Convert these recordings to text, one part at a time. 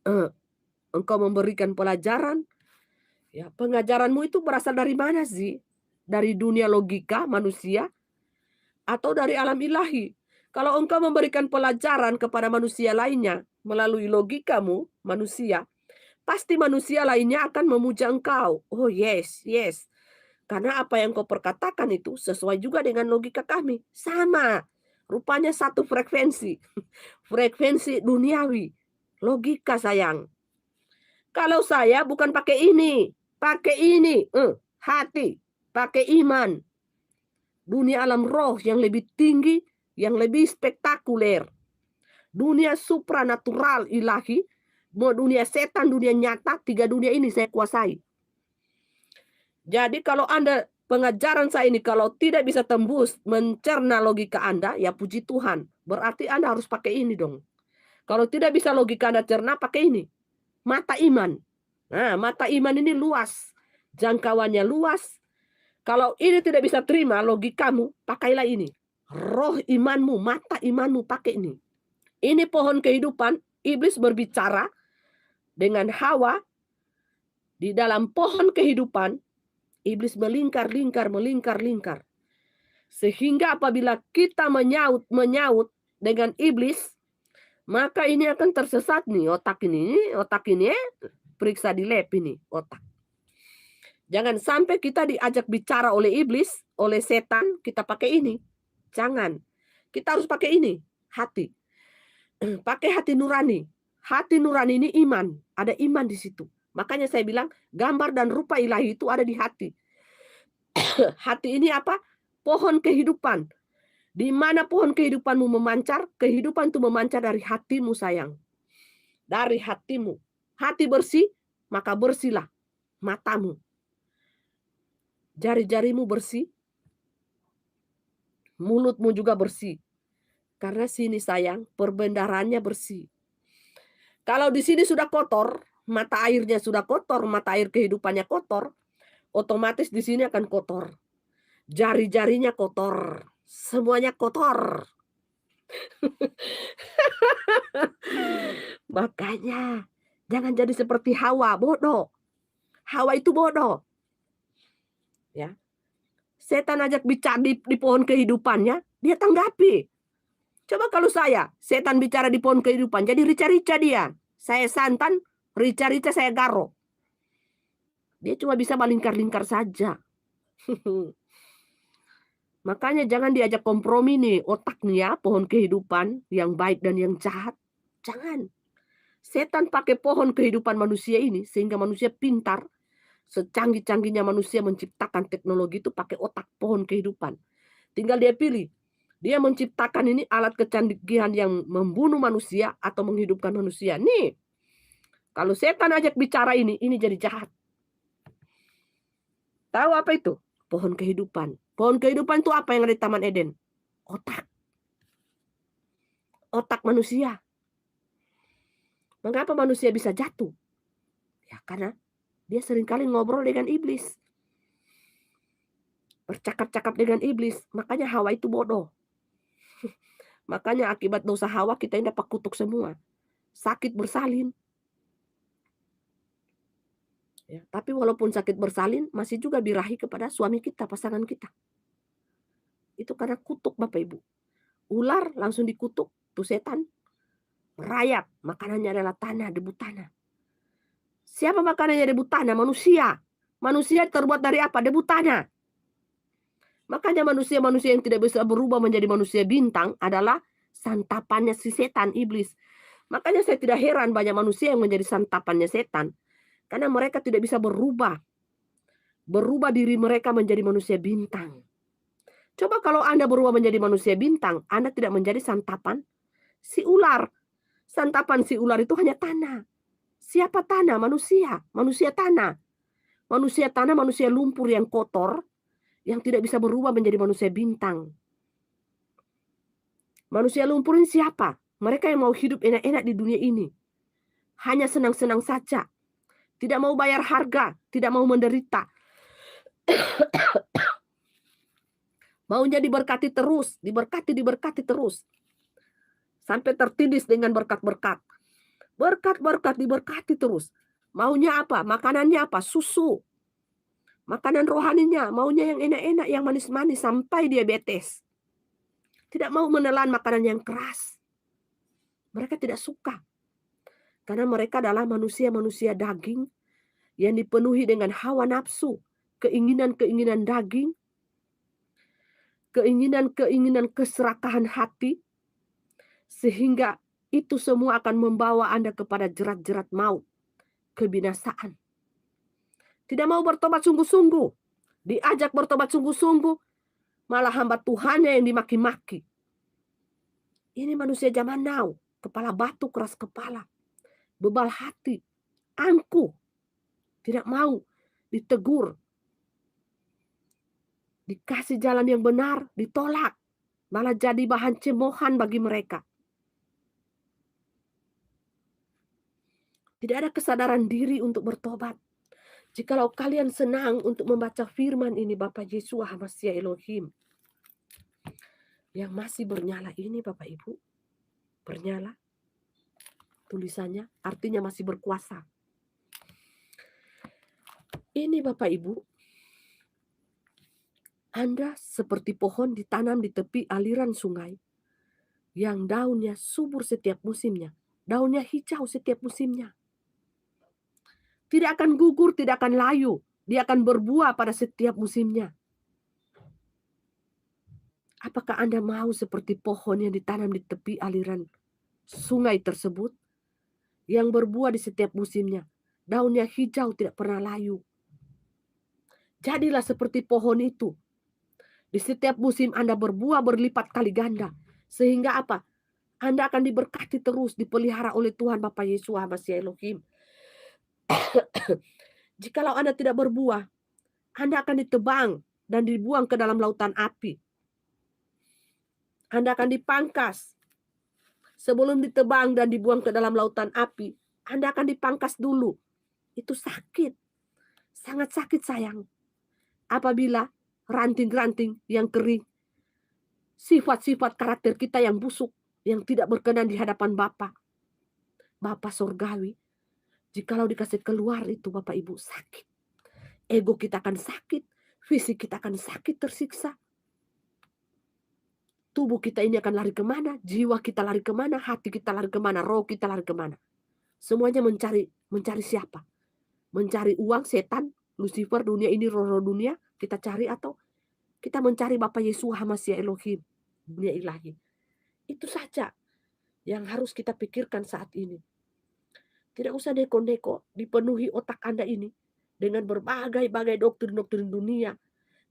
eh, engkau memberikan pelajaran, ya pengajaranmu itu berasal dari mana sih? Dari dunia logika manusia atau dari alam ilahi? Kalau engkau memberikan pelajaran kepada manusia lainnya melalui logikamu, manusia, pasti manusia lainnya akan memuja engkau. Oh yes, yes. Karena apa yang kau perkatakan itu sesuai juga dengan logika kami. Sama. Rupanya satu frekuensi. Frekuensi duniawi. Logika sayang. Kalau saya bukan pakai ini, hati, pakai iman. Dunia alam roh yang lebih tinggi, yang lebih spektakuler. Dunia supranatural ilahi, mau dunia setan, dunia nyata, 3 dunia ini saya kuasai. Jadi kalau Anda pengajaran saya ini kalau tidak bisa tembus mencerna logika Anda, ya puji Tuhan. Berarti Anda harus pakai ini dong. Kalau tidak bisa logika Anda cerna, pakai ini. Mata iman. Nah, mata iman ini luas. Jangkauannya luas. Kalau ini tidak bisa terima logikamu, pakailah ini. Roh imanmu, mata imanmu, pakai ini. Ini pohon kehidupan, iblis berbicara dengan Hawa di dalam pohon kehidupan. Iblis melingkar. Sehingga apabila kita menyaut dengan iblis, maka ini akan tersesat nih otak ini periksa di lab ini otak. Jangan sampai kita diajak bicara oleh iblis, oleh setan, kita pakai ini. Jangan. Kita harus pakai ini, hati. Pakai hati nurani. Hati nurani ini iman, ada iman di situ. Makanya saya bilang gambar dan rupa ilahi itu ada di hati. Hati ini apa? Pohon kehidupan. Di mana pohon kehidupanmu memancar, kehidupan itu memancar dari hatimu sayang. Dari hatimu. Hati bersih, maka bersihlah matamu. Jari-jarimu bersih. Mulutmu juga bersih. Karena sini sayang, perbendaharanya bersih. Kalau di sini sudah kotor, mata airnya sudah kotor, mata air kehidupannya kotor, otomatis di sini akan kotor. Jari-jarinya kotor, semuanya kotor. Makanya jangan jadi seperti Hawa, bodoh. Hawa itu bodoh. Ya. Setan ajak bicara di pohon kehidupannya, dia tanggapi. Coba kalau saya, setan bicara di pohon kehidupan, jadi rica-rica dia. Saya santan, rica-rica saya garo. Dia cuma bisa melingkar-lingkar saja. Makanya jangan diajak kompromi nih otak nih ya, pohon kehidupan yang baik dan yang jahat. Jangan. Setan pakai pohon kehidupan manusia ini sehingga manusia pintar. Secanggih-canggihnya manusia menciptakan teknologi itu pakai otak pohon kehidupan. Tinggal dia pilih. Dia menciptakan ini alat kecanggihan yang membunuh manusia atau menghidupkan manusia. Nih, kalau setan ajak bicara ini jadi jahat. Tahu apa itu? Pohon kehidupan. Pohon kehidupan itu apa yang ada di Taman Eden? Otak. Otak manusia. Mengapa manusia bisa jatuh? Ya karena dia seringkali ngobrol dengan iblis. Bercakap-cakap dengan iblis. Makanya Hawa itu bodoh. Makanya akibat dosa Hawa kita ini dapat kutuk semua. Sakit bersalin. Ya, tapi walaupun sakit bersalin masih juga birahi kepada suami kita, pasangan kita. Itu karena kutuk Bapak Ibu. Ular langsung dikutuk, tuh setan. Merayap, makanannya adalah tanah, debu tanah. Siapa makanannya debu tanah? Manusia. Manusia terbuat dari apa? Debu tanah. Makanya manusia-manusia yang tidak bisa berubah menjadi manusia bintang adalah santapannya si setan, iblis. Makanya saya tidak heran banyak manusia yang menjadi santapannya setan. Karena mereka tidak bisa berubah. Berubah diri mereka menjadi manusia bintang. Coba kalau Anda berubah menjadi manusia bintang, Anda tidak menjadi santapan si ular. Santapan si ular itu hanya tanah. Siapa tanah? Manusia. Manusia tanah. Manusia tanah, manusia lumpur yang kotor, yang tidak bisa berubah menjadi manusia bintang. Manusia lumpur ini siapa? Mereka yang mau hidup enak-enak di dunia ini. Hanya senang-senang saja. Tidak mau bayar harga, tidak mau menderita. Maunya diberkati terus, diberkati terus. Sampai tertindis dengan berkat-berkat. Berkat-berkat, diberkati terus. Maunya apa? Makanannya apa? Susu. Makanan rohaninya, maunya yang enak-enak, yang manis-manis sampai diabetes. Tidak mau menelan makanan yang keras. Mereka tidak suka. Karena mereka adalah manusia-manusia daging yang dipenuhi dengan hawa nafsu, keinginan-keinginan daging, keinginan-keinginan keserakahan hati, sehingga itu semua akan membawa Anda kepada jerat-jerat maut, kebinasaan. Tidak mau bertobat sungguh-sungguh, diajak bertobat sungguh-sungguh, malah hamba Tuhannya yang dimaki-maki. Ini manusia zaman now, kepala batu, keras kepala, bebal hati, angkuh, tidak mau ditegur, dikasih jalan yang benar, ditolak, malah jadi bahan cemoohan bagi mereka. Tidak ada kesadaran diri untuk bertobat. Jikalau kalian senang untuk membaca firman ini, Bapak Yesua Hamasya Elohim, yang masih bernyala ini, Bapak Ibu, bernyala, tulisannya artinya masih berkuasa. Ini Bapak Ibu, Anda seperti pohon ditanam di tepi aliran sungai, yang daunnya subur setiap musimnya, daunnya hijau setiap musimnya. Tidak akan gugur, tidak akan layu. Dia akan berbuah pada setiap musimnya. Apakah Anda mau seperti pohon yang ditanam di tepi aliran sungai tersebut, yang berbuah di setiap musimnya, daunnya hijau, tidak pernah layu? Jadilah seperti pohon itu. Di setiap musim Anda berbuah berlipat kali ganda. Sehingga apa? Anda akan diberkati terus, dipelihara oleh Tuhan Bapa Yesus Hamasya Elohim. Jikalau Anda tidak berbuah, Anda akan ditebang dan dibuang ke dalam lautan api. Anda akan dipangkas. Sebelum ditebang dan dibuang ke dalam lautan api, Anda akan dipangkas dulu. Itu sakit. Sangat sakit sayang. Apabila ranting-ranting yang kering, sifat-sifat karakter kita yang busuk, yang tidak berkenan di hadapan Bapa Surgawi, jikalau dikasih keluar itu Bapak Ibu, sakit. Ego kita akan sakit, fisik kita akan sakit, tersiksa. Tubuh kita ini akan lari kemana, jiwa kita lari kemana, hati kita lari kemana, roh kita lari kemana. Semuanya mencari siapa? Mencari uang, setan, Lucifer, dunia ini, roh-roh dunia, kita cari, atau kita mencari Bapa Yesus Hamasya Elohim, dunia ilahi. Itu saja yang harus kita pikirkan saat ini. Tidak usah neko-neko, dipenuhi otak Anda ini dengan berbagai-bagai doktrin-doktrin dunia,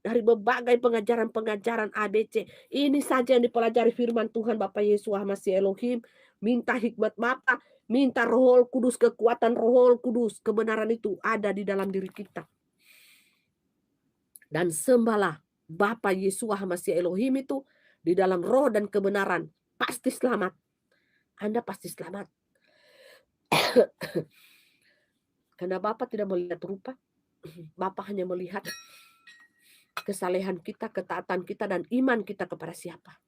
dari berbagai pengajaran-pengajaran ABC. Ini saja yang dipelajari firman Tuhan Bapak Yesus Hamasya Elohim. Minta hikmat Bapa, minta Roh Kudus, kekuatan Roh Kudus, kebenaran itu ada di dalam diri kita. Dan sembahlah Bapa Yesus Hamasya Elohim itu di dalam roh dan kebenaran. Pasti selamat. Anda pasti selamat. Karena Bapa tidak melihat rupa. Bapa hanya melihat kesalehan kita, ketaatan kita, dan iman kita kepada siapa.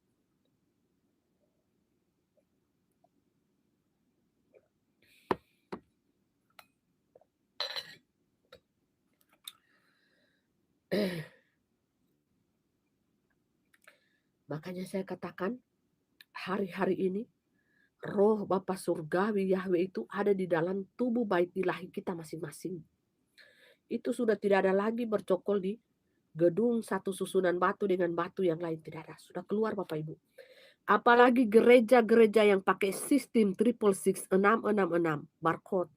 Makanya saya katakan, hari-hari ini, roh Bapa Surgawi Yahweh itu ada di dalam tubuh bait ilahi kita masing-masing. Itu sudah tidak ada lagi bercokol di gedung satu susunan batu dengan batu yang lain, tidak ada. Sudah keluar Bapak Ibu. Apalagi gereja-gereja yang pakai sistem 666 barcode.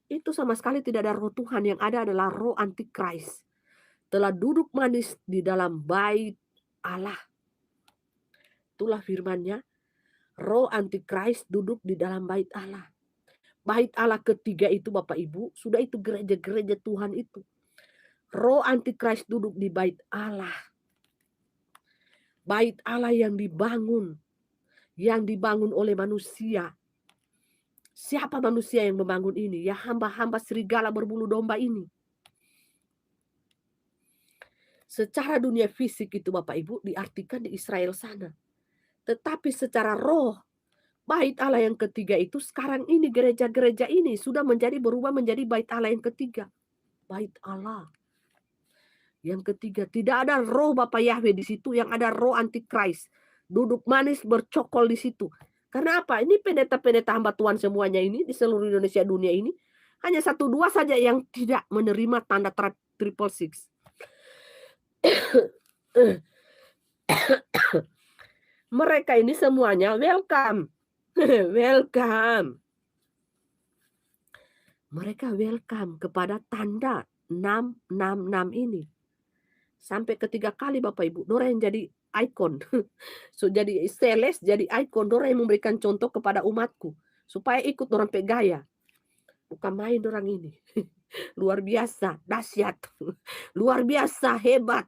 Itu sama sekali tidak ada roh Tuhan, yang ada adalah roh antikris. Telah duduk manis di dalam bait Allah. Itulah firman-Nya. Roh antikris duduk di dalam bait Allah. Bait Allah ketiga itu Bapak Ibu, sudah itu gereja-gereja Tuhan itu. Roh antikris duduk di bait Allah. Bait Allah yang dibangun oleh manusia. Siapa manusia yang membangun ini? Ya hamba-hamba serigala berbulu domba ini. Secara dunia fisik itu Bapak Ibu diartikan di Israel sana. Tetapi secara roh, bait Allah yang ketiga itu sekarang ini gereja-gereja ini sudah berubah menjadi bait Allah yang ketiga. Bait Allah yang ketiga, tidak ada roh Bapa Yahweh di situ, yang ada roh antikris. Duduk manis bercokol di situ. Karena apa? Ini pendeta-pendeta hamba Tuhan semuanya ini di seluruh Indonesia dunia ini hanya 1-2 saja yang tidak menerima tanda triple six. Mereka ini semuanya welcome. Welcome. Mereka welcome kepada tanda 666 ini. Sampai ketiga kali Bapak Ibu, Dora yang jadi ikon. So, jadi seles, jadi ikon. Dora yang memberikan contoh kepada umatku. Supaya ikut orang gaya. Bukan main orang ini. Luar biasa, dahsyat. Luar biasa, hebat.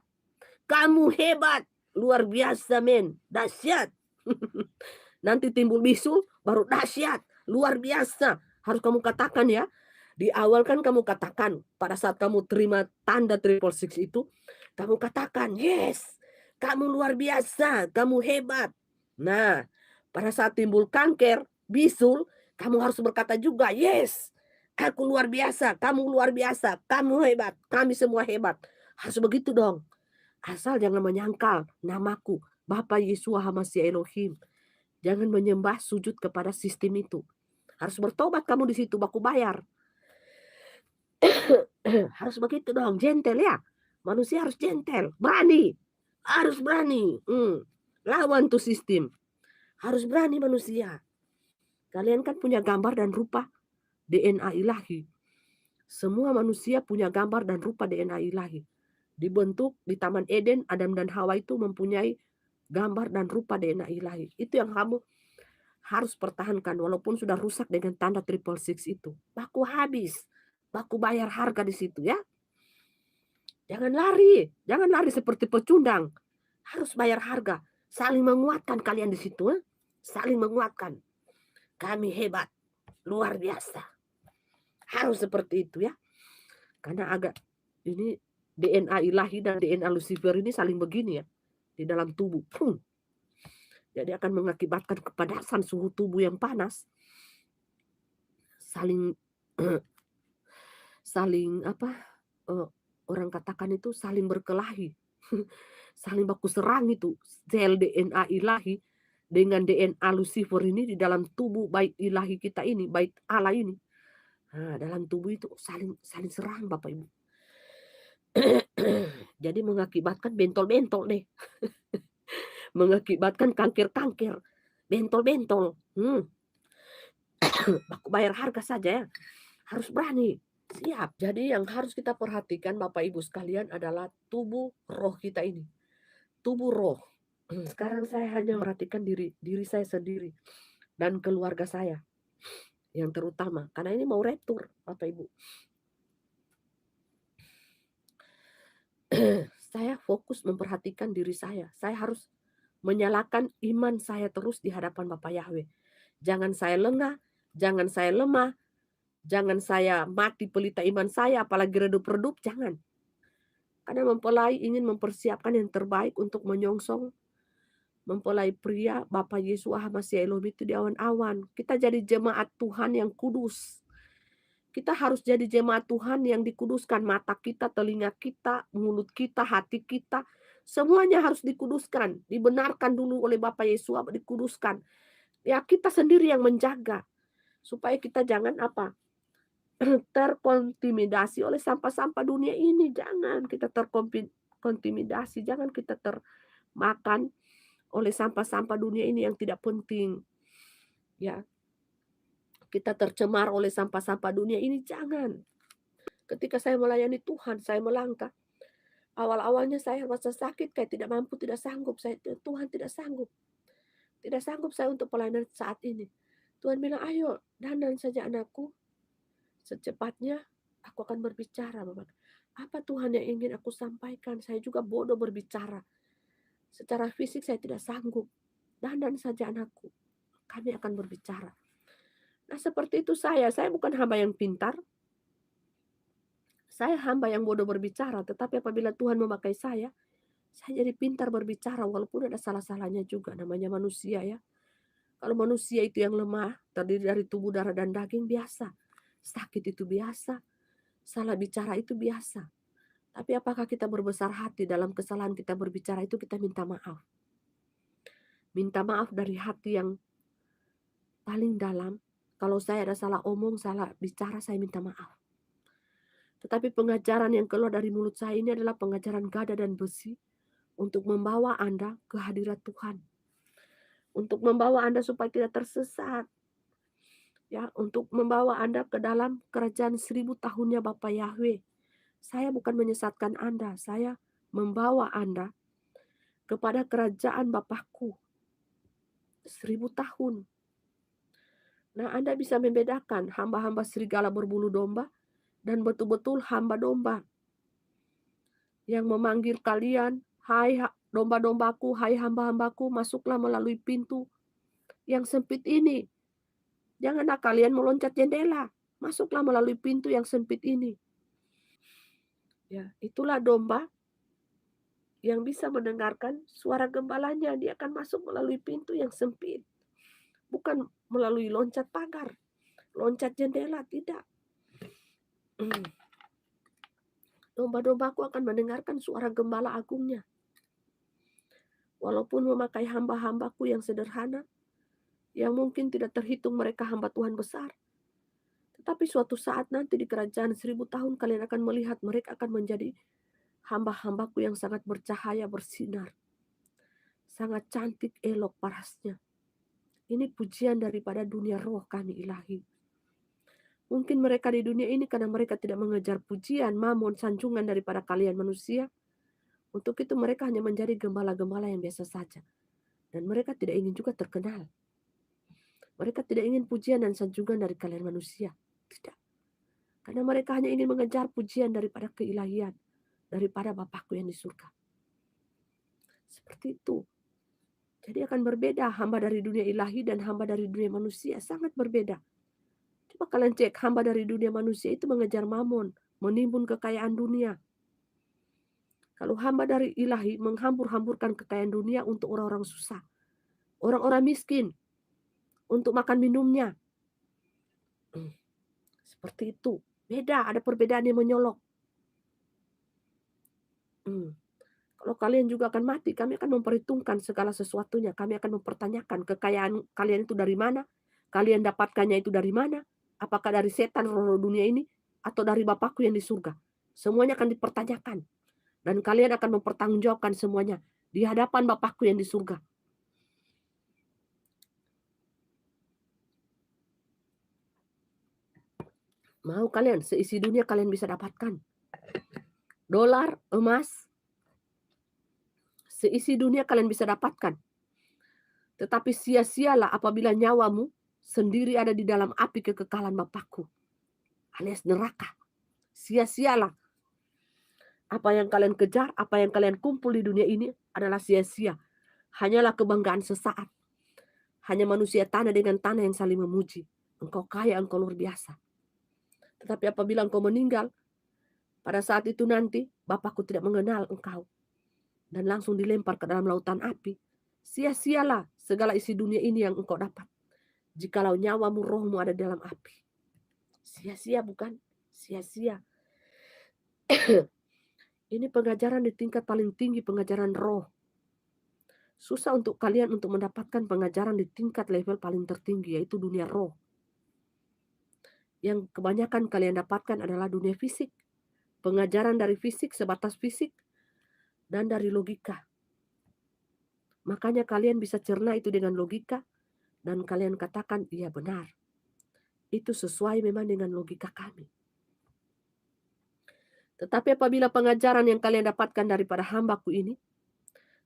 Kamu hebat. Luar biasa, men. Dahsyat. Nanti timbul bisul, baru dahsyat. Luar biasa. Harus kamu katakan ya. Di awal kan kamu katakan, pada saat kamu terima tanda triple six itu, kamu katakan, yes, kamu luar biasa, kamu hebat. Nah, pada saat timbul kanker, bisul, kamu harus berkata juga, yes, aku luar biasa, kamu luar biasa, kamu hebat, kami semua hebat. Harus begitu dong. Asal jangan menyangkal namaku, Bapa Yeshua HaMashiach Elohim. Jangan menyembah sujud kepada sistem itu. Harus bertobat kamu di situ, baku bayar. Harus begitu dong, gentle ya. Manusia harus gentle, berani. Harus berani. Lawan tuh sistem. Harus berani manusia. Kalian kan punya gambar dan rupa DNA ilahi. Semua manusia punya gambar dan rupa DNA ilahi. Dibentuk di Taman Eden, Adam dan Hawa itu mempunyai gambar dan rupa DNA ilahi. Itu yang kamu harus pertahankan walaupun sudah rusak dengan tanda triple six itu. Baku habis. Baku bayar harga di situ ya. Jangan lari seperti pecundang. Harus bayar harga. Saling menguatkan kalian di situ. Saling menguatkan. Kami hebat. Luar biasa. Harus seperti itu ya. Karena agak ini DNA ilahi dan DNA Lucifer ini saling begini ya. Di dalam tubuh. Jadi akan mengakibatkan kepanasan suhu tubuh yang panas. Saling orang katakan itu saling berkelahi. Saling baku serang itu. Sel DNA ilahi dengan DNA Lucifer ini di dalam tubuh bait ilahi kita ini, bait Allah ini. Nah, dalam tubuh itu saling serang Bapak Ibu. Jadi mengakibatkan bentol-bentol deh. Mengakibatkan kanker-kanker. Bentol-bentol. Baku bayar harga saja ya. Harus berani. Siap. Jadi yang harus kita perhatikan Bapak Ibu sekalian adalah tubuh roh kita ini. Tubuh roh. Sekarang saya hanya perhatikan diri saya sendiri dan keluarga saya yang terutama. Karena ini mau retur Bapak Ibu. Saya fokus memperhatikan diri saya. Saya harus menyalakan iman saya terus di hadapan Bapa Yahweh. Jangan saya lengah, jangan saya lemah, jangan saya mati pelita iman saya, apalagi redup-redup, jangan. Karena mempelai ingin mempersiapkan yang terbaik untuk menyongsong mempelai pria Bapa Yesus HaMashiach Elohim itu di awan-awan. Kita jadi jemaat Tuhan yang kudus. Kita harus jadi jemaat Tuhan yang dikuduskan. Mata kita, telinga kita, mulut kita, hati kita. Semuanya harus dikuduskan. Dibenarkan dulu oleh Bapa Yesus, dikuduskan. Ya kita sendiri yang menjaga. Supaya kita jangan terkontimidasi oleh sampah-sampah dunia ini. Jangan kita terkontimidasi. Jangan kita termakan oleh sampah-sampah dunia ini yang tidak penting. Ya. Kita tercemar oleh sampah-sampah dunia ini, jangan. Ketika saya melayani Tuhan, saya melangkah. Awal-awalnya saya merasa sakit, kayak tidak mampu, tidak sanggup. Tuhan tidak sanggup. Tidak sanggup saya untuk pelayanan saat ini. Tuhan bilang, ayo dandan saja anakku. Secepatnya aku akan berbicara. Bapak. Apa Tuhan yang ingin aku sampaikan? Saya juga bodoh berbicara. Secara fisik saya tidak sanggup. Dandan saja anakku. Kami akan berbicara. Nah seperti itu saya bukan hamba yang pintar. Saya hamba yang bodoh berbicara. Tetapi apabila Tuhan memakai saya jadi pintar berbicara. Walaupun ada salah-salahnya juga. Namanya manusia ya. Kalau manusia itu yang lemah, terdiri dari tubuh, darah, dan daging, biasa. Sakit itu biasa. Salah bicara itu biasa. Tapi apakah kita berbesar hati dalam kesalahan kita berbicara itu kita minta maaf. Minta maaf dari hati yang paling dalam. Kalau saya ada salah omong, salah bicara, saya minta maaf. Tetapi pengajaran yang keluar dari mulut saya ini adalah pengajaran gada dan besi untuk membawa Anda ke hadirat Tuhan. Untuk membawa Anda supaya tidak tersesat. Ya, untuk membawa Anda ke dalam kerajaan 1000 tahunnya Bapa Yahweh. Saya bukan menyesatkan Anda, saya membawa Anda kepada kerajaan Bapakku 1000 tahun. Nah, Anda bisa membedakan hamba-hamba serigala berbulu domba dan betul-betul hamba domba yang memanggil kalian, hai domba-dombaku, hai hamba-hambaku, masuklah melalui pintu yang sempit ini. Janganlah kalian meloncat jendela, masuklah melalui pintu yang sempit ini. Ya, itulah domba yang bisa mendengarkan suara gembalanya. Dia akan masuk melalui pintu yang sempit. Bukan melalui loncat pagar, loncat jendela, tidak. Domba-dombaku akan mendengarkan suara gembala agungnya. Walaupun memakai hamba-hambaku yang sederhana, yang mungkin tidak terhitung mereka hamba Tuhan besar. Tetapi suatu saat nanti di kerajaan 1000 tahun kalian akan melihat mereka akan menjadi hamba-hambaku yang sangat bercahaya, bersinar. Sangat cantik, elok parasnya. Ini pujian daripada dunia roh kami ilahi. Mungkin mereka di dunia ini karena mereka tidak mengejar pujian, mamon, sanjungan daripada kalian manusia. Untuk itu mereka hanya menjadi gembala-gembala yang biasa saja. Dan mereka tidak ingin juga terkenal. Mereka tidak ingin pujian dan sanjungan dari kalian manusia. Tidak. Karena mereka hanya ingin mengejar pujian daripada keilahian. Daripada Bapakku yang di surga. Seperti itu. Jadi akan berbeda hamba dari dunia ilahi dan hamba dari dunia manusia. Sangat berbeda. Coba kalian cek hamba dari dunia manusia itu mengejar mamon. Menimbun kekayaan dunia. Kalau hamba dari ilahi menghambur-hamburkan kekayaan dunia untuk orang-orang susah. Orang-orang miskin. Untuk makan minumnya. Seperti itu. Beda, ada perbedaan yang menyolok. Kalau kalian juga akan mati, kami akan memperhitungkan segala sesuatunya. Kami akan mempertanyakan kekayaan kalian itu dari mana, kalian dapatkannya itu dari mana, apakah dari setan roh dunia ini, atau dari Bapakku yang di surga. Semuanya akan dipertanyakan. Dan kalian akan mempertanggungjawabkan semuanya di hadapan Bapakku yang di surga. Mau kalian, seisi dunia kalian bisa dapatkan. Dolar, emas, seisi dunia kalian bisa dapatkan. Tetapi sia-sialah apabila nyawamu sendiri ada di dalam api kekekalan Bapakku. Alias neraka. Sia-sialah. Apa yang kalian kejar, apa yang kalian kumpul di dunia ini adalah sia-sia. Hanyalah kebanggaan sesaat. Hanya manusia tanah dengan tanah yang saling memuji. Engkau kaya, engkau luar biasa. Tetapi apabila engkau meninggal, pada saat itu nanti Bapakku tidak mengenal engkau. Dan langsung dilempar ke dalam lautan api. Sia-sialah segala isi dunia ini yang engkau dapat. Jikalau nyawamu, rohmu ada dalam api. Sia-sia bukan? Sia-sia. Ini pengajaran di tingkat paling tinggi, pengajaran roh. Susah untuk kalian untuk mendapatkan pengajaran di tingkat level paling tertinggi, yaitu dunia roh. Yang kebanyakan kalian dapatkan adalah dunia fisik. Pengajaran dari fisik, sebatas fisik, dan dari logika. Makanya kalian bisa cerna itu dengan logika, dan kalian katakan, iya benar. Itu sesuai memang dengan logika kami. Tetapi apabila pengajaran yang kalian dapatkan daripada hambaku ini,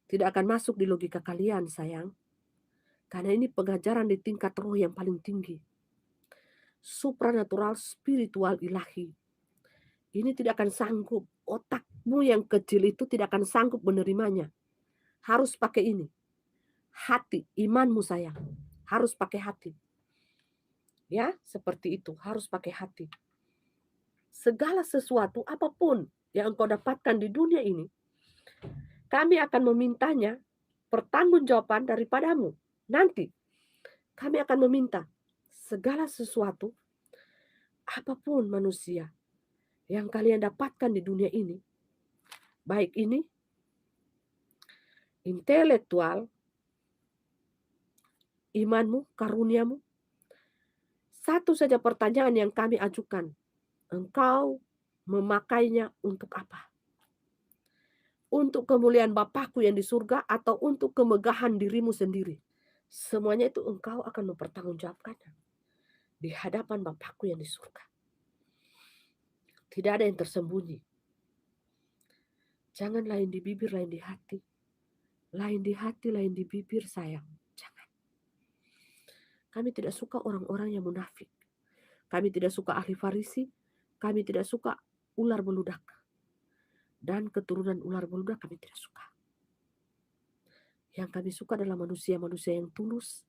tidak akan masuk di logika kalian, sayang. Karena ini pengajaran di tingkat roh yang paling tinggi. Supranatural, spiritual, ilahi. Ini tidak akan sanggup. Otakmu yang kecil itu tidak akan sanggup menerimanya. Harus pakai ini. Hati, imanmu sayang. Harus pakai hati. Ya, seperti itu. Harus pakai hati. Segala sesuatu, apapun yang engkau dapatkan di dunia ini, kami akan memintanya pertanggungjawaban daripadamu. Nanti, Kami akan meminta segala sesuatu, apapun manusia yang kalian dapatkan di dunia ini, baik ini intelektual, imanmu, karuniamu. Satu saja pertanyaan yang kami ajukan, engkau memakainya untuk apa? Untuk kemuliaan Bapakku yang di surga atau untuk kemegahan dirimu sendiri? Semuanya itu engkau akan mempertanggungjawabkannya di hadapan Bapakku yang di surga. Tidak ada yang tersembunyi. Jangan lain di bibir, lain di hati. Lain di hati, lain di bibir, sayang. Jangan. Kami tidak suka orang-orang yang munafik. Kami tidak suka ahli Farisi. Kami tidak suka ular beludak. Dan keturunan ular beludak kami tidak suka. Yang kami suka adalah manusia-manusia yang tulus,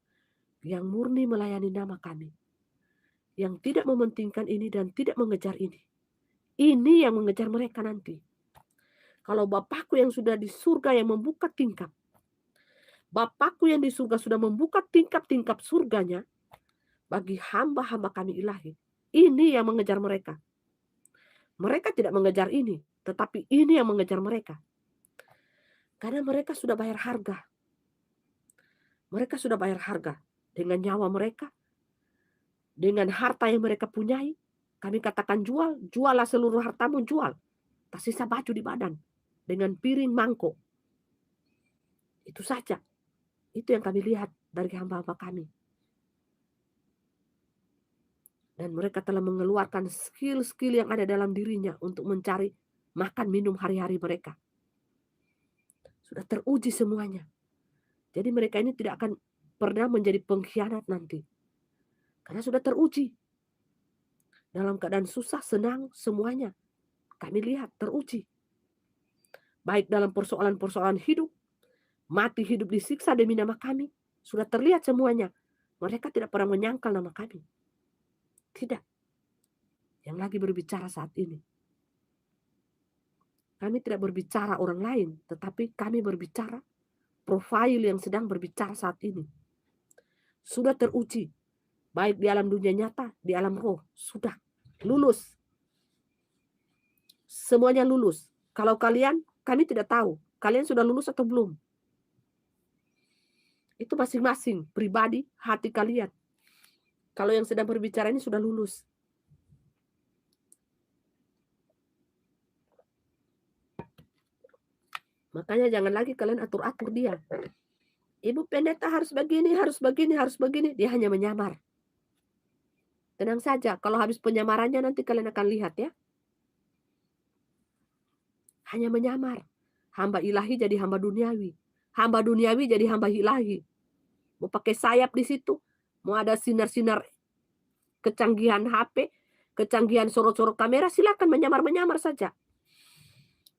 yang murni melayani nama kami. Yang tidak mementingkan ini dan tidak mengejar ini. Ini yang mengejar mereka nanti. Kalau Bapakku yang sudah di surga yang membuka tingkap, Bapakku yang di surga sudah membuka tingkap-tingkap surganya bagi hamba-hamba kami ilahi. Ini yang mengejar mereka. Mereka tidak mengejar ini, tetapi ini yang mengejar mereka. Karena mereka sudah bayar harga. Mereka sudah bayar harga dengan nyawa mereka, dengan harta yang mereka punyai. Kami katakan jual, jualah seluruh hartamu, jual. Tak sisa baju di badan. Dengan piring mangkok. Itu saja. Itu yang kami lihat dari hamba-hamba kami. Dan mereka telah mengeluarkan skill-skill yang ada dalam dirinya untuk mencari makan minum hari-hari mereka. Sudah teruji semuanya. Jadi mereka ini tidak akan pernah menjadi pengkhianat nanti. Karena sudah teruji. Dalam keadaan susah, senang, semuanya. Kami lihat teruji. Baik dalam persoalan-persoalan hidup, mati hidup disiksa demi nama kami. Sudah terlihat semuanya. Mereka tidak pernah menyangkal nama kami. Tidak. Yang lagi berbicara saat ini. Kami tidak berbicara orang lain, tetapi kami berbicara profil yang sedang berbicara saat ini. Sudah teruji. Baik di alam dunia nyata, di alam roh. Sudah. Lulus. Semuanya lulus. Kalau kalian, kami tidak tahu. Kalian sudah lulus atau belum? Itu masing-masing pribadi hati kalian. Kalau yang sedang berbicara ini sudah lulus. Makanya jangan lagi kalian atur-atur dia. Ibu pendeta harus begini, harus begini, harus begini. Dia hanya menyamar. Tenang saja, kalau habis penyamarannya nanti kalian akan lihat ya. Hanya menyamar. Hamba ilahi jadi hamba duniawi. Hamba duniawi jadi hamba ilahi. Mau pakai sayap di situ. Mau ada sinar-sinar kecanggihan HP, kecanggihan sorot-sorot kamera, silakan menyamar-menyamar saja.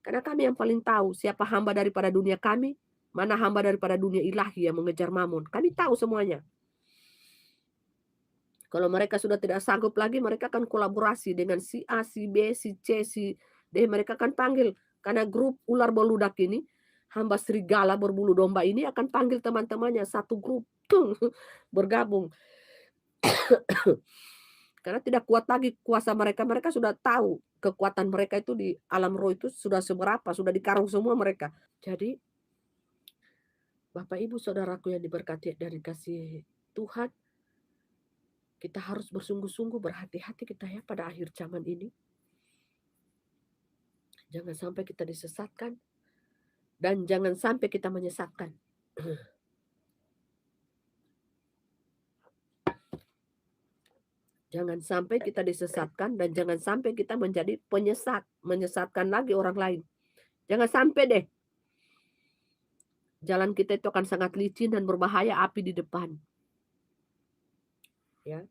Karena kami yang paling tahu siapa hamba daripada dunia kami, mana hamba daripada dunia ilahi yang mengejar mamun. Kami tahu semuanya. Kalau mereka sudah tidak sanggup lagi, mereka akan kolaborasi dengan si A, si B, si C, si D. Mereka akan panggil. Karena grup ular beludak ini, hamba serigala berbulu domba ini akan panggil teman-temannya satu grup. Bergabung. Karena tidak kuat lagi kuasa mereka. Mereka sudah tahu kekuatan mereka itu di alam roh itu sudah seberapa. Sudah dikarung semua mereka. Jadi, Bapak Ibu Saudaraku yang diberkati dari kasih Tuhan, kita harus bersungguh-sungguh berhati-hati kita ya pada akhir zaman ini. Jangan sampai kita disesatkan. Dan jangan sampai kita menyesatkan. Jangan sampai kita disesatkan dan jangan sampai kita menjadi penyesat. Menyesatkan lagi orang lain. Jangan sampai deh. Jalan kita itu akan sangat licin dan berbahaya, api di depan. Ya.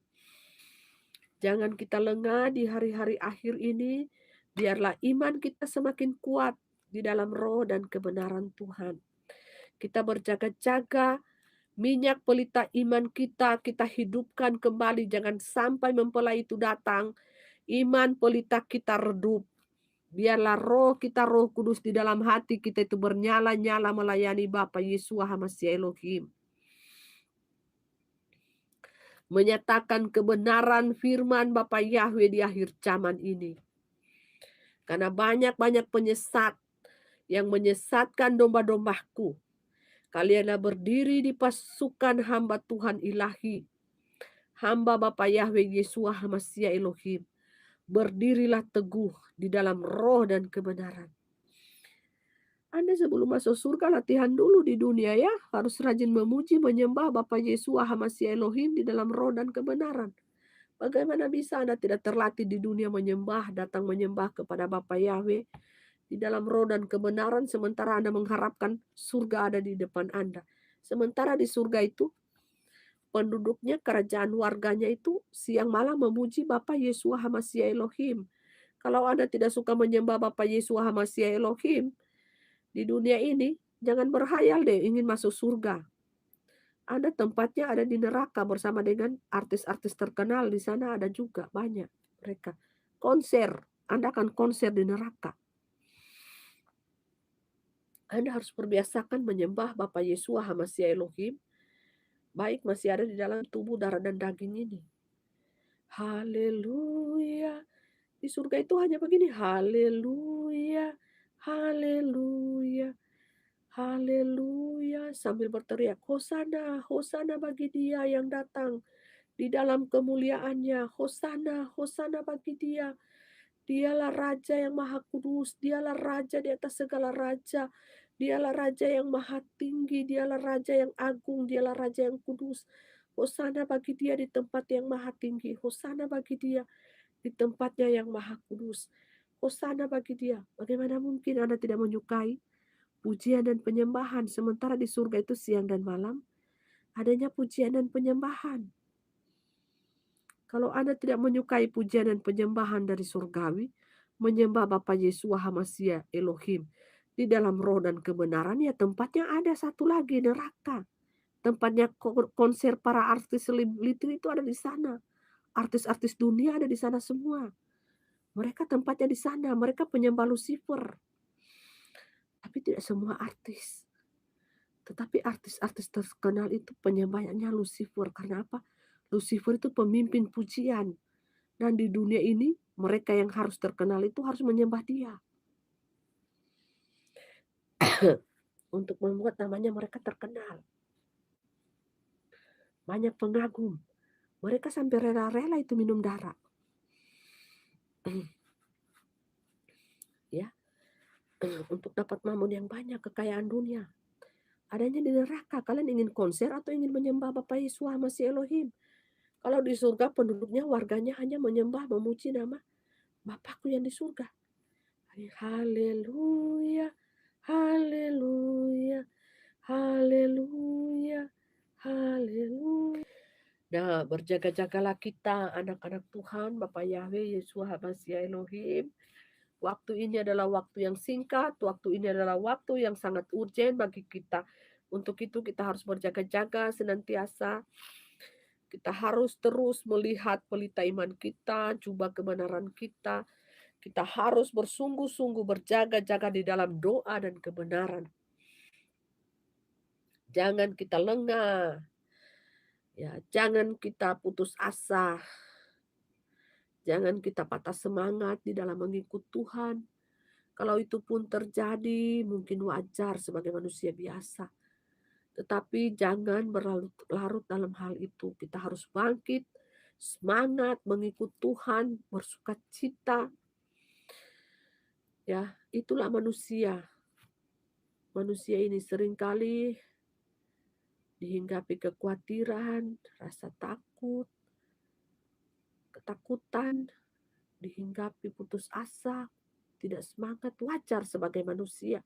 Jangan kita lengah di hari-hari akhir ini. Biarlah iman kita semakin kuat di dalam roh dan kebenaran Tuhan. Kita berjaga-jaga, minyak pelita iman kita hidupkan kembali. Jangan sampai mempelai itu datang, iman pelita kita redup. Biarlah roh kita, Roh Kudus di dalam hati kita itu bernyala-nyala melayani Bapa Yesua HaMashiach Elohim. menyatakan kebenaran firman Bapa Yahweh di akhir zaman ini. Karena banyak-banyak penyesat yang menyesatkan domba-dombaku. Kalianlah berdiri di pasukan hamba Tuhan ilahi, hamba Bapa Yahweh Yesua Hamasiah Elohim. Berdirilah teguh di dalam roh dan kebenaran. Anda sebelum masuk surga latihan dulu di dunia ya. Harus rajin memuji, menyembah Bapa Yesua Hamasiah Elohim di dalam roh dan kebenaran. Bagaimana bisa Anda tidak terlatih di dunia menyembah, datang menyembah kepada Bapa Yahweh di dalam roh dan kebenaran, sementara Anda mengharapkan surga ada di depan Anda. Sementara di surga itu, penduduknya, kerajaan warganya itu siang malam memuji Bapa Yesua Hamasiah Elohim. Kalau Anda tidak suka menyembah Bapa Yesua Hamasiah Elohim di dunia ini, jangan berhayal deh ingin masuk surga. Anda tempatnya ada di neraka bersama dengan artis-artis terkenal di sana, ada juga banyak mereka. Konser, Anda akan konser di neraka. Anda harus perbiasakan menyembah Bapa Yesua Hamasiah Elohim, baik masih ada di dalam tubuh darah dan daging ini. Haleluya. Di surga itu hanya begini, haleluya, haleluya, haleluya, sambil berteriak, Hosana, Hosana bagi dia yang datang di dalam kemuliaannya, Hosana, Hosana bagi dia. Dialah Raja yang Maha Kudus, dialah Raja di atas segala raja, dialah Raja yang Maha Tinggi, dialah Raja yang agung, dialah Raja yang kudus. Hosana bagi dia di tempat yang Maha Tinggi, Hosana bagi dia di tempatnya yang Maha Kudus. Hosana bagi dia. Bagaimana mungkin Anda tidak menyukai pujian dan penyembahan, sementara di surga itu siang dan malam adanya pujian dan penyembahan. Kalau Anda tidak menyukai pujian dan penyembahan dari surgawi, menyembah Bapa Yesua Hamasiah Elohim di dalam roh dan kebenaran, ya tempatnya ada satu lagi, neraka. Tempatnya konser para artis selebriti itu ada di sana. Artis-artis dunia ada di sana semua. Mereka tempatnya di sana, mereka penyembah Lucifer. Tapi tidak semua artis. Tetapi artis-artis terkenal itu penyembahnya Lucifer. Karena apa? Lucifer itu pemimpin pujian. Dan di dunia ini, mereka yang harus terkenal itu harus menyembah dia. Untuk membuat namanya mereka terkenal. Banyak pengagum. Mereka sampai rela-rela itu minum darah. Ya, untuk dapat mamon yang banyak, kekayaan dunia. Adanya di neraka. Kalian ingin konser atau ingin menyembah Bapa Yesus Hamasiah Elohim? Kalau di surga penduduknya, warganya hanya menyembah, memuji nama Bapakku yang di surga. Haleluya, haleluya, haleluya, haleluya. Nah, berjaga-jagalah kita anak-anak Tuhan, Bapak Yahweh, Yesus Hamasiah Elohim. Waktu ini adalah waktu yang singkat, waktu ini adalah waktu yang sangat urgent bagi kita. Untuk itu kita harus berjaga-jaga senantiasa. Kita harus terus melihat pelita iman kita, jubah kebenaran kita. Kita harus bersungguh-sungguh berjaga-jaga di dalam doa dan kebenaran. Jangan kita lengah. Ya, jangan kita putus asa. Jangan kita patah semangat di dalam mengikut Tuhan. Kalau itu pun terjadi, mungkin wajar sebagai manusia biasa. Tetapi jangan berlarut-larut dalam hal itu. Kita harus bangkit, semangat mengikut Tuhan, bersukacita. Ya, itulah manusia. Manusia ini seringkali dihinggapi kekhawatiran, rasa takut, ketakutan, dihinggapi putus asa, tidak semangat, wajar sebagai manusia.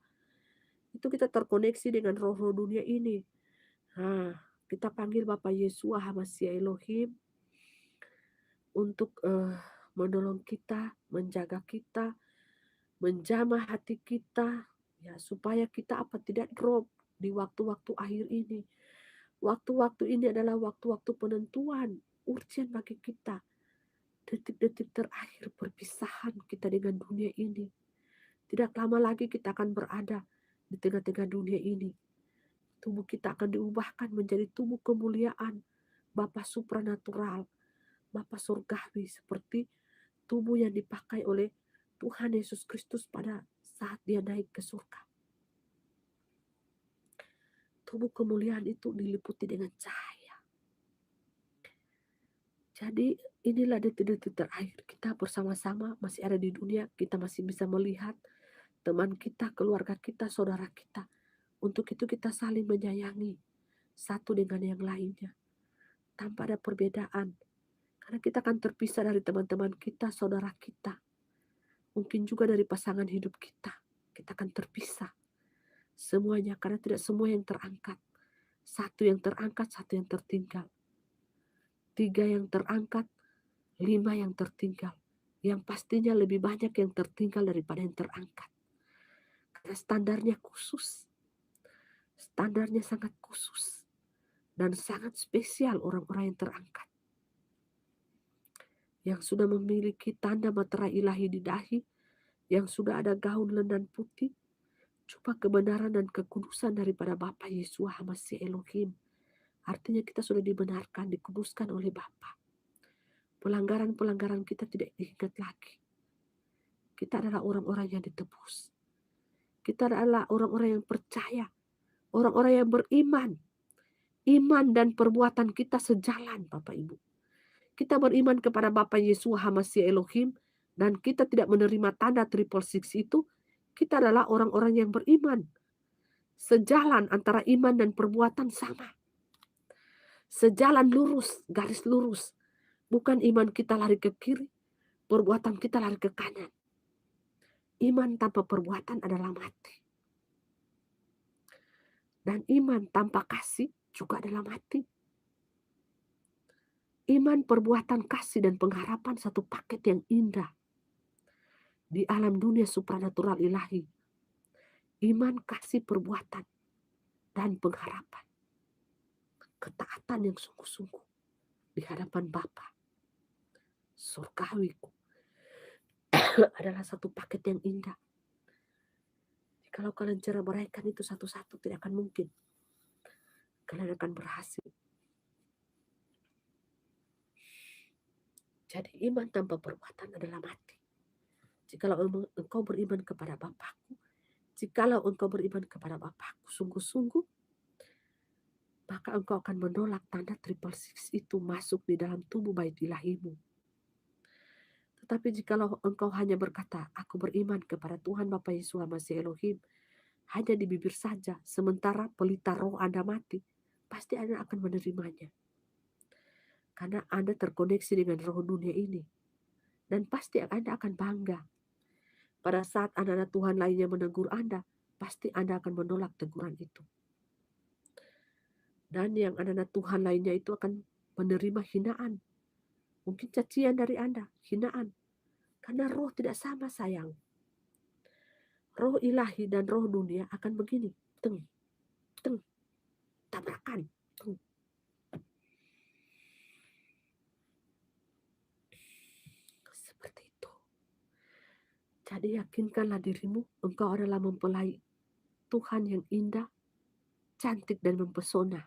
Itu kita terkoneksi dengan roh-roh dunia ini. Nah, kita panggil Bapak Yesua Hamasiah Elohim untuk menolong kita, menjaga kita, menjamah hati kita, ya supaya kita tidak drop di waktu-waktu akhir ini. Waktu-waktu ini adalah waktu-waktu penentuan, urgent bagi kita. Detik-detik terakhir perpisahan kita dengan dunia ini. Tidak lama lagi kita akan berada di tengah-tengah dunia ini. Tubuh kita akan diubahkan menjadi tubuh kemuliaan, Bapa supranatural, Bapa surgawi, seperti tubuh yang dipakai oleh Tuhan Yesus Kristus pada saat dia naik ke surga. Tubuh kemuliaan itu diliputi dengan cahaya. Jadi inilah detik-detik terakhir kita bersama-sama masih ada di dunia. Kita masih bisa melihat teman kita, keluarga kita, saudara kita. Untuk itu kita saling menyayangi satu dengan yang lainnya tanpa ada perbedaan. Karena kita akan terpisah dari teman-teman kita, saudara kita. Mungkin juga dari pasangan hidup kita. Kita akan terpisah. Semuanya, karena tidak semua yang terangkat. Satu yang terangkat, satu yang tertinggal. 3 yang terangkat, 5 yang tertinggal. Yang pastinya lebih banyak yang tertinggal daripada yang terangkat. Karena standarnya khusus. Standarnya sangat khusus. Dan sangat spesial orang-orang yang terangkat. Yang sudah memiliki tanda materai ilahi di dahi, yang sudah ada gaun lendan putih, coba kebenaran dan kekudusan daripada Bapa Yeshua HaMashiach Elohim. Artinya kita sudah dibenarkan, dikuduskan oleh Bapa. Pelanggaran-pelanggaran kita tidak diingat lagi. Kita adalah orang-orang yang ditebus. Kita adalah orang-orang yang percaya, orang-orang yang beriman. Iman dan perbuatan kita sejalan, Bapak Ibu. Kita beriman kepada Bapa Yeshua HaMashiach Elohim, dan kita tidak menerima tanda 666 itu, kita adalah orang-orang yang beriman. Sejalan antara iman dan perbuatan sama. Sejalan lurus, garis lurus. Bukan iman kita lari ke kiri, perbuatan kita lari ke kanan. Iman tanpa perbuatan adalah mati. Dan iman tanpa kasih juga adalah mati. Iman, perbuatan, kasih, dan pengharapan satu paket yang indah. Di alam dunia supranatural ilahi. Iman, kasih, perbuatan, dan pengharapan. Ketaatan yang sungguh-sungguh di hadapan Bapa surgawiku adalah satu paket yang indah. Kalau kalian cara beraikan itu satu-satu, tidak akan mungkin. Kalian akan berhasil. Jadi iman tanpa perbuatan adalah mati. Jikalau engkau beriman kepada Bapakku, jikalau engkau beriman kepada Bapakku sungguh-sungguh, maka engkau akan menolak tanda 666 itu masuk di dalam tubuh bait ilahimu. Tetapi jikalau engkau hanya berkata, aku beriman kepada Tuhan Bapa Yeshua HaMashiach Elohim, hanya di bibir saja, sementara pelita roh Anda mati, pasti Anda akan menerimanya. Karena Anda terkoneksi dengan roh dunia ini. Dan pasti Anda akan bangga. Pada saat anak-anak Tuhan lainnya menegur Anda, pasti Anda akan menolak teguran itu. Dan yang anak-anak Tuhan lainnya itu akan menerima hinaan. Mungkin cacian dari Anda, hinaan. Karena roh tidak sama, sayang. Roh ilahi dan roh dunia akan begini. Teng, teng, tabrakan. Teng. Seperti itu. Jadi yakinkanlah dirimu, engkau adalah mempelai Tuhan yang indah, cantik dan mempesona.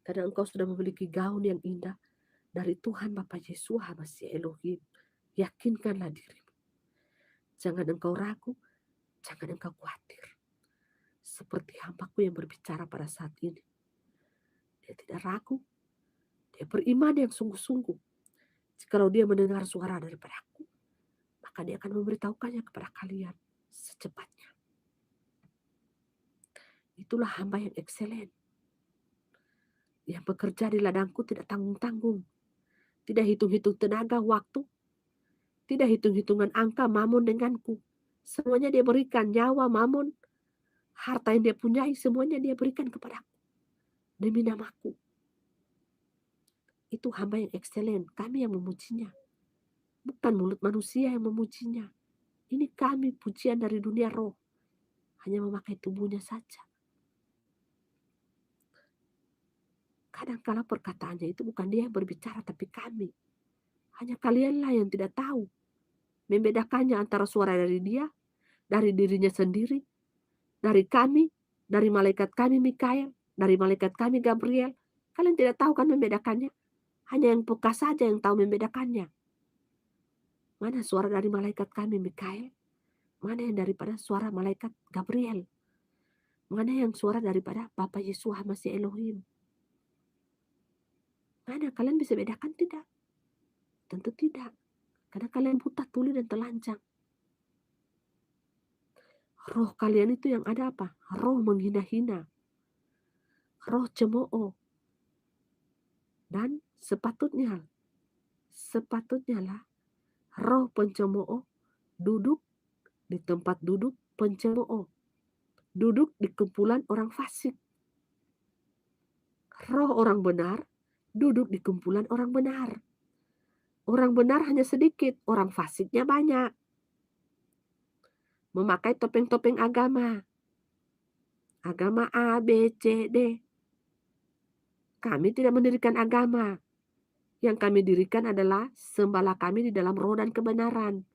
Karena engkau sudah memiliki gaun yang indah dari Tuhan Bapa Yeshua HaMashiach Elohim. Yakinkanlah dirimu. Jangan engkau ragu, jangan engkau khawatir. Seperti hambaku yang berbicara pada saat ini. Dia tidak ragu, dia beriman yang sungguh-sungguh. Jikalau dia mendengar suara daripada aku, maka dia akan memberitahukannya kepada kalian secepatnya. Itulah hamba yang ekselen. Yang bekerja di ladangku tidak tanggung-tanggung. Tidak hitung-hitung tenaga, waktu. Tidak hitung-hitungan angka, mamon denganku. Semuanya dia berikan, nyawa, mamon, harta yang dia punyai, semuanya dia berikan kepadaku. Demi namaku. Itu hamba yang ekselen, kami yang memujinya. Bukan mulut manusia yang memujinya. Ini kami pujian dari dunia roh. Hanya memakai tubuhnya saja. Kadang-kala perkataannya itu bukan dia yang berbicara, tapi kami. Hanya kalianlah yang tidak tahu. Membedakannya antara suara dari dia, dari dirinya sendiri, dari kami, dari malaikat kami Mikael, dari malaikat kami Gabriel. Kalian tidak tahu kan membedakannya? Hanya yang peka saja yang tahu membedakannya. Mana suara dari malaikat kami Mikael? Mana yang daripada suara malaikat Gabriel? Mana yang suara daripada Bapa Yesus Masih Elohim? Mana kalian bisa bedakan tidak? Tentu tidak. Karena kalian buta tuli dan telanjang. Roh kalian itu yang ada apa? Roh menghina-hina. Roh cemooh. Dan sepatutnya lah roh pencemooh duduk di tempat duduk pencemooh. Duduk di kumpulan orang fasik. Roh orang benar duduk di kumpulan orang benar. Orang benar hanya sedikit, orang fasiknya banyak. Memakai topeng-topeng agama. Agama A, B, C, D. Kami tidak mendirikan agama. Yang kami dirikan adalah sembahlah kami di dalam roh dan kebenaran.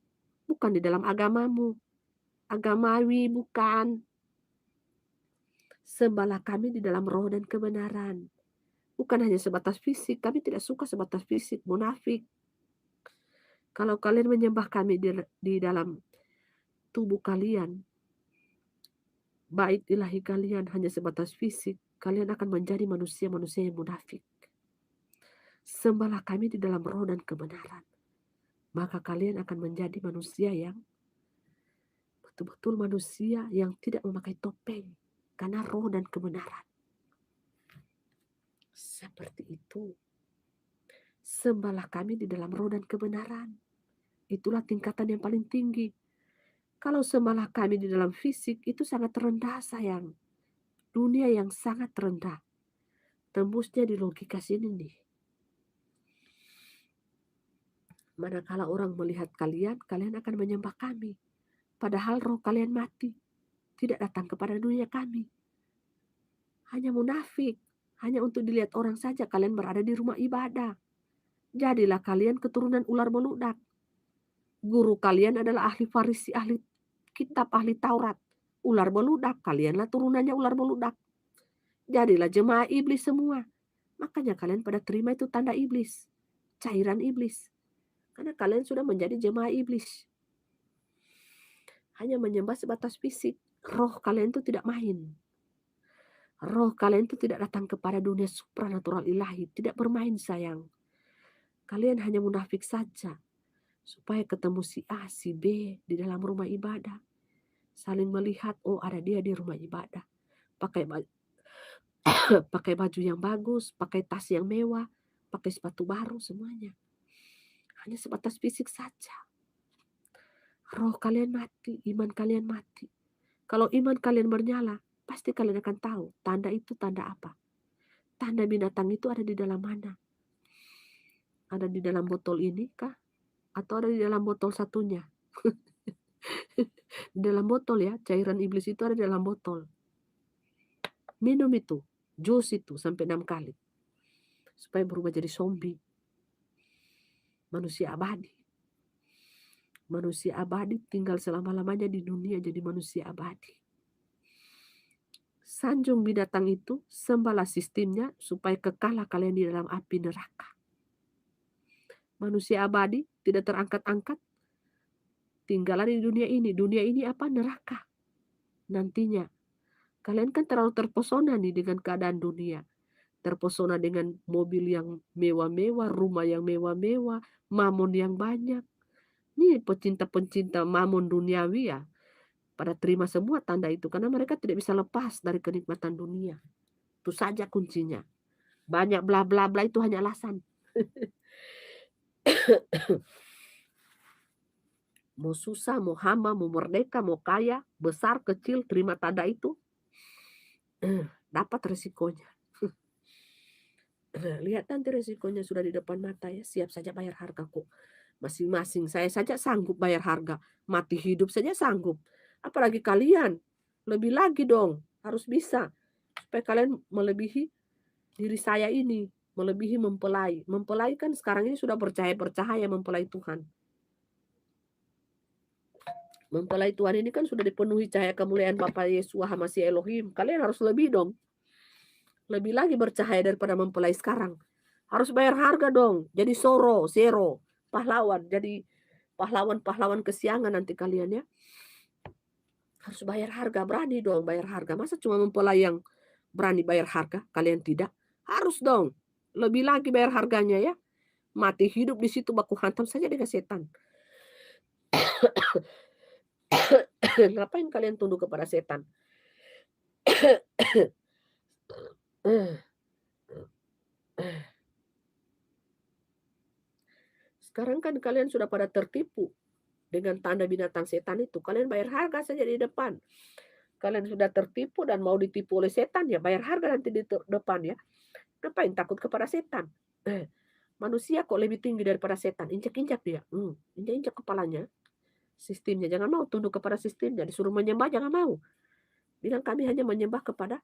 Bukan di dalam agamamu. Agamawi bukan. Sembahlah kami di dalam roh dan kebenaran. Bukan hanya sebatas fisik. Kami tidak suka sebatas fisik. Munafik. Kalau kalian menyembah kami di dalam tubuh kalian, bait ilahi kalian hanya sebatas fisik, kalian akan menjadi manusia-manusia yang munafik. Sembahlah kami di dalam roh dan kebenaran. Maka kalian akan menjadi manusia yang betul-betul manusia yang tidak memakai topeng. Karena roh dan kebenaran. Seperti itu. Sembahlah kami di dalam roh dan kebenaran. Itulah tingkatan yang paling tinggi. Kalau sembahlah kami di dalam fisik, itu sangat rendah sayang. Dunia yang sangat rendah. Tembusnya di logika sini nih. Manakala orang melihat kalian, kalian akan menyembah kami. Padahal roh kalian mati. Tidak datang kepada dunia kami. Hanya munafik. Hanya untuk dilihat orang saja kalian berada di rumah ibadah. Jadilah kalian keturunan ular beludak. Guru kalian adalah ahli Farisi, ahli kitab, ahli Taurat. Ular beludak, kalianlah turunannya ular beludak. Jadilah jemaah iblis semua. Makanya kalian pada terima itu tanda iblis. Cairan iblis. Karena kalian sudah menjadi jemaah iblis. Hanya menyembah sebatas fisik. Roh kalian itu tidak main. Roh kalian itu tidak datang kepada dunia supranatural ilahi. Tidak bermain sayang. Kalian hanya munafik saja. Supaya ketemu si A, si B di dalam rumah ibadah. Saling melihat, oh ada dia di rumah ibadah. Pakai baju yang bagus, pakai tas yang mewah, pakai sepatu baru semuanya. Hanya sebatas fisik saja. Roh kalian mati, iman kalian mati. Kalau iman kalian bernyala, pasti kalian akan tahu tanda itu tanda apa. Tanda binatang itu ada di dalam mana? Ada di dalam botol ini kah? Atau ada di dalam botol satunya? Di dalam botol ya, cairan iblis itu ada di dalam botol. Minum itu, jus itu sampai 6 kali. Supaya berubah jadi zombie. Manusia abadi. Manusia abadi tinggal selama-lamanya di dunia jadi manusia abadi. Sanjung binatang itu, sembahlah sistemnya supaya kekalah kalian di dalam api neraka. Manusia abadi tidak terangkat-angkat. Tinggallah di dunia ini. Dunia ini apa? Neraka. Nantinya. Kalian kan terlalu terpesona nih dengan keadaan dunia. Terpesona dengan mobil yang mewah-mewah, rumah yang mewah-mewah, mamon yang banyak. Ini pecinta-pecinta mamon duniawi ya. Pada terima semua tanda itu. Karena mereka tidak bisa lepas dari kenikmatan dunia. Itu saja kuncinya. Banyak bla bla bla itu hanya alasan. Mau susah, mau hamba, mau merdeka, mau kaya, besar, kecil, terima tanda itu. Dapat resikonya. Lihat nanti resikonya sudah di depan mata ya. Siap saja bayar harga kok. Masing-masing. Saya saja sanggup bayar harga. Mati hidup saja sanggup. Apalagi kalian. Lebih lagi dong. Harus bisa. Supaya kalian melebihi diri saya ini. Melebihi mempelai. Mempelai kan sekarang ini sudah bercahaya mempelai Tuhan. Mempelai Tuhan ini kan sudah dipenuhi cahaya kemuliaan Bapa Yesus Masih Elohim. Kalian harus lebih dong. Lebih lagi bercahaya daripada mempelai sekarang. Harus bayar harga dong. Jadi zero, pahlawan. Jadi pahlawan-pahlawan kesiangan nanti kalian ya. Harus bayar harga, berani dong bayar harga. Masa cuma mempelai yang berani bayar harga, kalian tidak? Harus dong. Lebih lagi bayar harganya ya. Mati hidup di situ baku hantam saja dengan setan. Ngapain kalian tunduk kepada setan? Sekarang kan kalian sudah pada tertipu dengan tanda binatang setan itu. Kalian bayar harga saja di depan. Kalian sudah tertipu dan mau ditipu oleh setan, ya bayar harga nanti di depan ya. Ngapain takut kepada setan? Manusia kok lebih tinggi daripada setan. Injak-injak dia. Injak-injak kepalanya. Sistemnya. Jangan mau tunduk kepada sistemnya. Disuruh menyembah, jangan mau. Bilang kami hanya menyembah kepada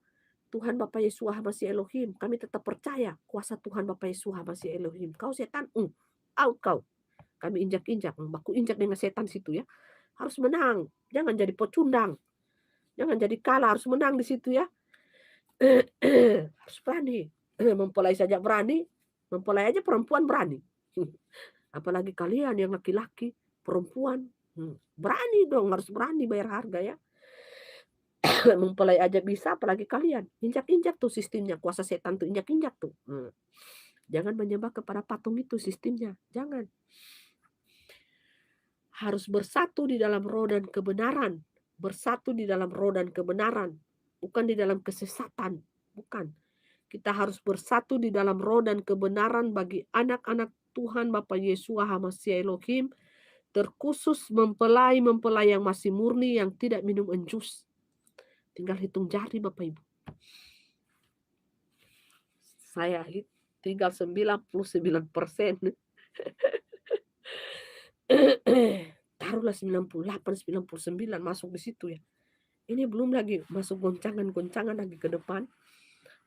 Tuhan Bapa Yesus Masih Elohim. Kami tetap percaya kuasa Tuhan Bapa Yesus Masih Elohim. Kau setan, out kau. Kami injak-injak. Baku injak dengan setan situ ya. Harus menang. Jangan jadi pecundang. Jangan jadi kalah. Harus menang di situ ya. Harus berani. Mempelai saja berani. Mempelai aja perempuan berani. Apalagi kalian yang laki-laki, perempuan. Berani dong. Harus berani bayar harga ya. Mempelai aja bisa, apalagi kalian. Injak-injak tuh sistemnya. Kuasa setan tuh injak-injak tuh. Jangan menyembah kepada patung itu sistemnya. Jangan. Harus bersatu di dalam roh dan kebenaran. Bersatu di dalam roh dan kebenaran. Bukan di dalam kesesatan. Bukan. Kita harus bersatu di dalam roh dan kebenaran bagi anak-anak Tuhan Bapa Yesus Masih Elohim. Terkhusus mempelai-mempelai yang masih murni yang tidak minum jus. Tinggal hitung jari Bapak Ibu. Saya tinggal 99%. Taruhlah 98, 99 masuk di situ ya. Ini belum lagi masuk goncangan-goncangan lagi ke depan.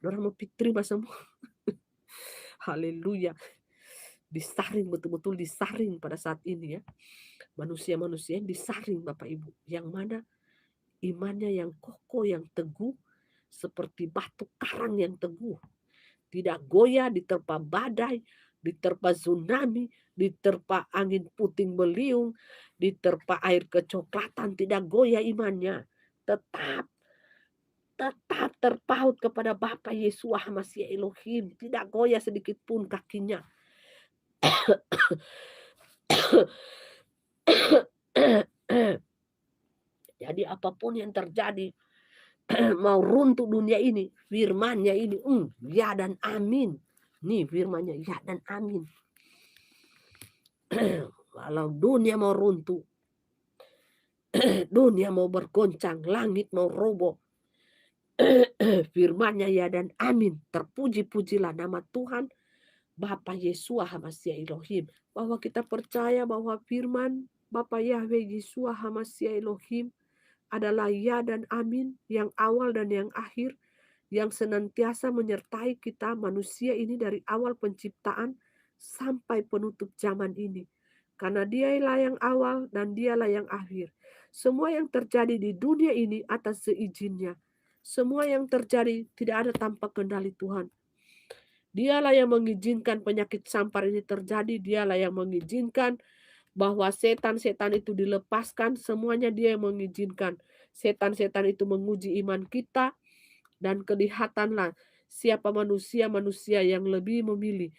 Orang mau terima semua. Haleluya. Disaring, betul-betul disaring pada saat ini ya. Manusia-manusia yang disaring Bapak Ibu. Yang mana imannya yang kokoh, yang teguh. Seperti batu karang yang teguh. Tidak goyah diterpa badai, diterpa tsunami, diterpa angin puting beliung, diterpa air kecoklatan, tidak goyah imannya. Tetap terpaut kepada Bapa Yesus Masih Elohim. Tidak goyah sedikit pun kakinya. Jadi apapun yang terjadi, mau runtuh dunia ini, firmannya ini, ya dan amin. Nih firmannya, ya dan amin. Kalau dunia mau runtuh, dunia mau bergoncang, langit mau roboh, firmannya ya dan amin. Terpuji-pujilah nama Tuhan Bapa Yesus Masih Elohim. Bahwa kita percaya bahwa firman Bapa Yahweh Yesus Masih Elohim adalah ya dan amin, yang awal dan yang akhir, yang senantiasa menyertai kita manusia ini dari awal penciptaan sampai penutup zaman ini. Karena dialah yang awal dan dialah yang akhir. Semua yang terjadi di dunia ini atas seizinnya. Semua yang terjadi tidak ada tanpa kendali Tuhan. Dialah yang mengizinkan penyakit sampar ini terjadi. Dialah yang mengizinkan bahwa setan-setan itu dilepaskan. Semuanya dia yang mengizinkan. Setan-setan itu menguji iman kita. Dan kelihatanlah siapa manusia-manusia yang lebih memilih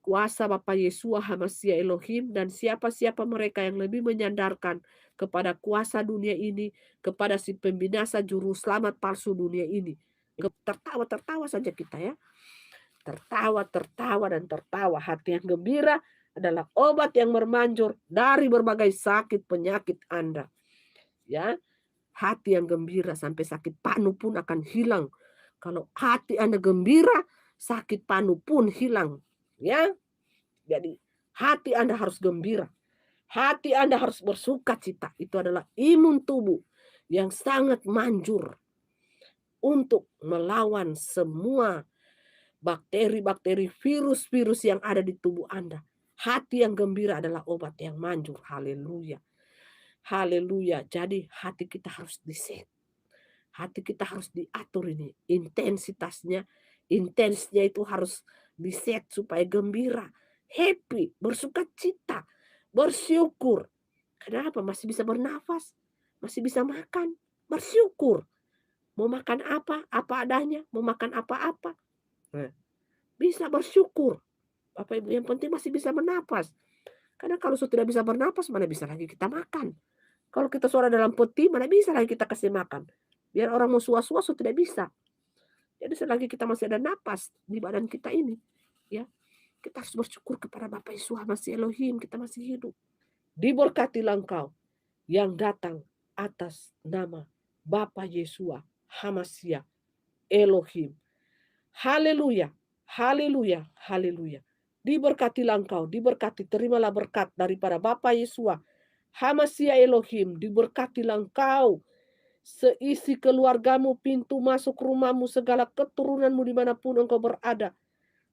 kuasa Bapa Yesus Masih Elohim, dan siapa-siapa mereka yang lebih menyandarkan kepada kuasa dunia ini, kepada si pembinasa juru selamat palsu dunia ini. Tertawa-tertawa saja kita ya. Tertawa dan tertawa. Hati yang gembira adalah obat yang bermanjur dari berbagai sakit penyakit Anda. Ya, hati yang gembira sampai sakit panu pun akan hilang. Kalau hati Anda gembira, sakit panu pun hilang. Ya, jadi hati Anda harus gembira. Hati Anda harus bersuka cita. Itu adalah imun tubuh yang sangat manjur untuk melawan semua bakteri-bakteri, virus-virus yang ada di tubuh Anda. Hati yang gembira adalah obat yang manjur. Haleluya. Haleluya. Jadi hati kita harus diset. Hati kita harus diatur ini. Intensitasnya, Intensnya itu harus diset supaya gembira, happy, bersuka cita, bersyukur. Kenapa? Masih bisa bernafas, masih bisa makan, bersyukur. Mau makan apa, apa adanya, mau makan apa-apa. Nah, bisa bersyukur. Bapak Ibu, yang penting masih bisa bernafas. Karena kalau sudah tidak bisa bernafas, mana bisa lagi kita makan. Kalau kita suara dalam peti, mana bisa lagi kita kasih makan. Biar orang mau suas-suas, tidak bisa. Jadi selagi kita masih ada napas di badan kita ini, ya, kita harus bersyukur kepada Bapa Yesus, masih Elohim, kita masih hidup. Diberkatilah engkau yang datang atas nama Bapa Yesua, Hamasya, Elohim. Haleluya, haleluya, haleluya. Diberkatilah engkau, diberkati, terimalah berkat daripada Bapa Yesua, Hamasya Elohim, diberkatilah engkau, seisi keluargamu, pintu masuk rumahmu, segala keturunanmu dimanapun engkau berada,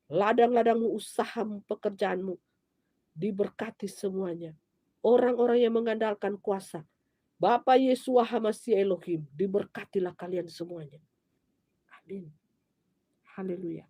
ladang-ladangmu, usahamu, pekerjaanmu, diberkati semuanya. Orang-orang yang mengandalkan kuasa Bapa Yesua Hamasya Elohim, diberkatilah kalian semuanya. Amin. Haleluya.